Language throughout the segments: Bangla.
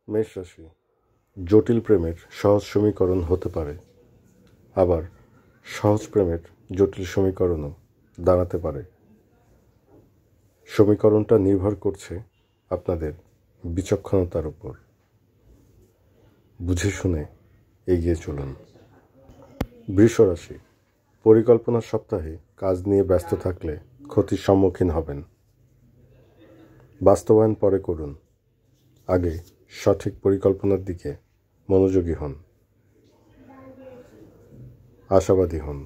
মেষ রাশি, জটিল প্রেমের সহজ সমীকরণ হতে পারে, আবার সহজ প্রেমের জটিল সমীকরণও দাঁড়াতে পারে। সমীকরণটা নির্ভর করছে আপনাদের বিচক্ষণতার উপর। বুঝে শুনে এগিয়ে চলুন। বৃষ রাশি, পরিকল্পনার সপ্তাহে কাজ নিয়ে ব্যস্ত থাকলে ক্ষতির সম্মুখীন হবেন। বাস্তবায়ন পরে করুন, আগে সঠিক পরিকল্পনার দিকে মনোযোগী হন। আশাবাদী হন।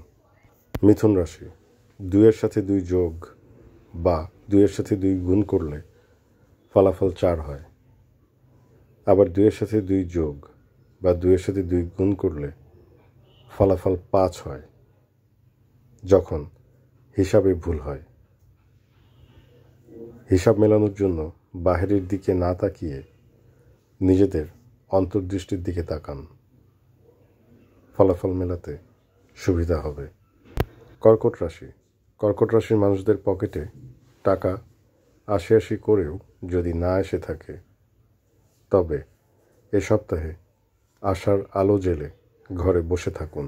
মিথুন রাশি, 2-এর সাথে 2 যোগ বা 2-এর সাথে 2 গুণ করলে ফলাফল 4 হয়, আবার 2-এর সাথে 2 যোগ বা 2-এর সাথে 2 গুণ করলে ফলাফল 5 হয়, যখন হিসাবে ভুল হয়। হিসাব মেলানোর জন্য বাহিরের দিকে না তাকিয়ে নিজেদের অন্তর্দৃষ্টির দিকে তাকান, ফলাফল মেলাতে সুবিধা হবে। কর্কট রাশি, কর্কট রাশির মানুষদের পকেটে টাকা আসি করেও যদি না এসে থাকে, তবে এ সপ্তাহে আশার আলো জেলে ঘরে বসে থাকুন।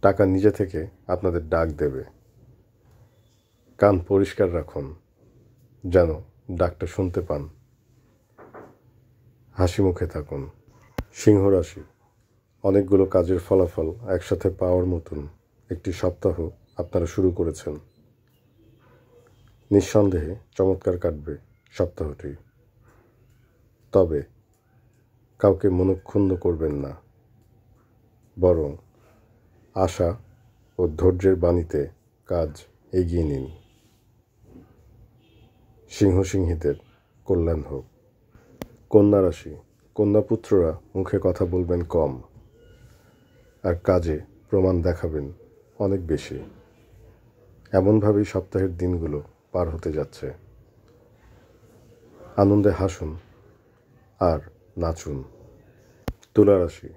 টাকা নিজে থেকে আপনাদের ডাক দেবে। কান পরিষ্কার রাখুন, যেন ডাকটা শুনতে পান। হাসি মুখে থাকুন। সিংহ রাশি, অনেকগুলো কাজের ফলাফল একসাথে পাওয়ার মতন একটি সপ্তাহ আপনারা শুরু করেছেন। নিঃসন্দেহে চমৎকার কাটবে সপ্তাহটি। তবে কাউকে মনক্ষুণ্ণ করবেন না, বরং আশা ও ধৈর্যের বাণীতে কাজ এগিয়ে নিন। সিংহীদের কল্যাণ হোক। কন্যা রাশি, কন্যাপুত্ররা মুখে কথা বলবেন কম, আর কাজে প্রমাণ দেখাবেন অনেক বেশি। এমনভাবেই সপ্তাহের দিনগুলো পার হতে যাচ্ছে। আনন্দে হাসুন আর নাচুন। তুলা রাশি,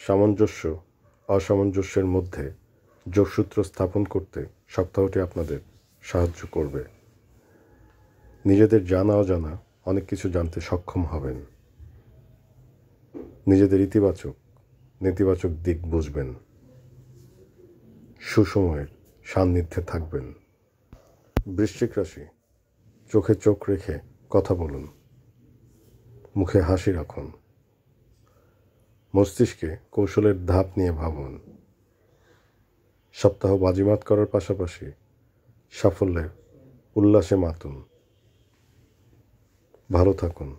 সামঞ্জস্য অসামঞ্জস্যের মধ্যে যোগসূত্র স্থাপন করতে সপ্তাহটি আপনাদের সাহায্য করবে। নিজেদের জানা অজানা অনেক কিছু জানতে সক্ষম হবেন। নিজেদের ইতিবাচক নেতিবাচক দিক বুঝবেন। সুসময়ের সান্নিধ্যে থাকবেন। বৃশ্চিক রাশি, চোখে চোখ রেখে কথা বলুন, মুখে হাসি রাখুন, মস্তিষ্কে কৌশলের ধাপ নিয়ে ভাবুন। সপ্তাহ বাজিমাত করার পাশাপাশি সাফল্যের উল্লাসে মাতুন। ভালো থাকুন।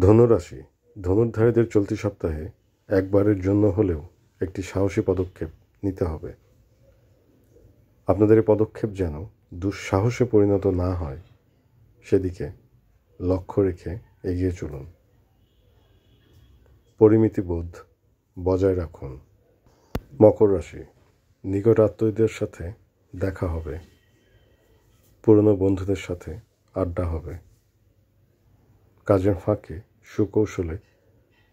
ধনুরাশি, ধনুর্ধারীদের চলতি সপ্তাহে একবারের জন্য হলেও একটি সাহসী পদক্ষেপ নিতে হবে। আপনাদের এই পদক্ষেপ যেন দুঃসাহসে পরিণত না হয়, সেদিকে লক্ষ্য রেখে এগিয়ে চলুন। পরিমিতিবোধ বজায় রাখুন। মকর রাশি, নিকট আত্মীয়দের সাথে দেখা হবে, পুরনো বন্ধুদের সাথে আড্ডা হবে। কাজের ফাঁকে সুকৌশলে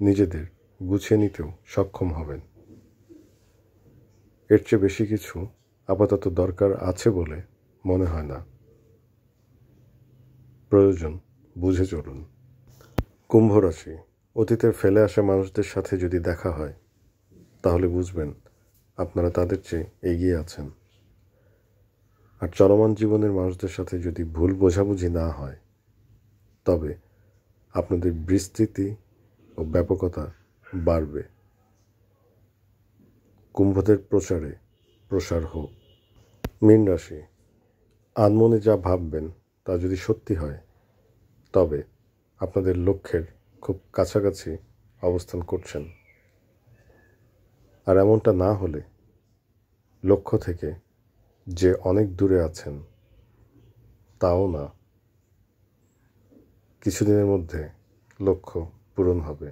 নিজেদের গুছিয়ে নিতেও সক্ষম হবেন। এর চেয়ে বেশি কিছু আপাতত দরকার আছে বলে মনে হয় না। প্রয়োজন বুঝে চলুন। কুম্ভ রাশি, অতীতের ফেলে আসা মানুষদের সাথে যদি দেখা হয়, তাহলে বুঝবেন আপনারা তাদের চেয়ে এগিয়ে আছেন। আর চলমান জীবনের মানুষদের সাথে যদি ভুল বোঝাবুঝি না হয়, তবে আপনাদের বিস্তৃতি ও ব্যাপকতা বাড়বে। কুম্ভদের প্রচারে প্রসার হোক। মীন রাশি, আনমনে যা ভাববেন তা যদি সত্যি হয়, তবে আপনাদের লক্ষ্যের খুব কাছাকাছি অবস্থান করছেন। আর এমনটা না হলে লক্ষ্য থেকে যে অনেক দূরে আছেন তাও না। কিছুদিনের মধ্যে লক্ষ্য পূরণ হবে।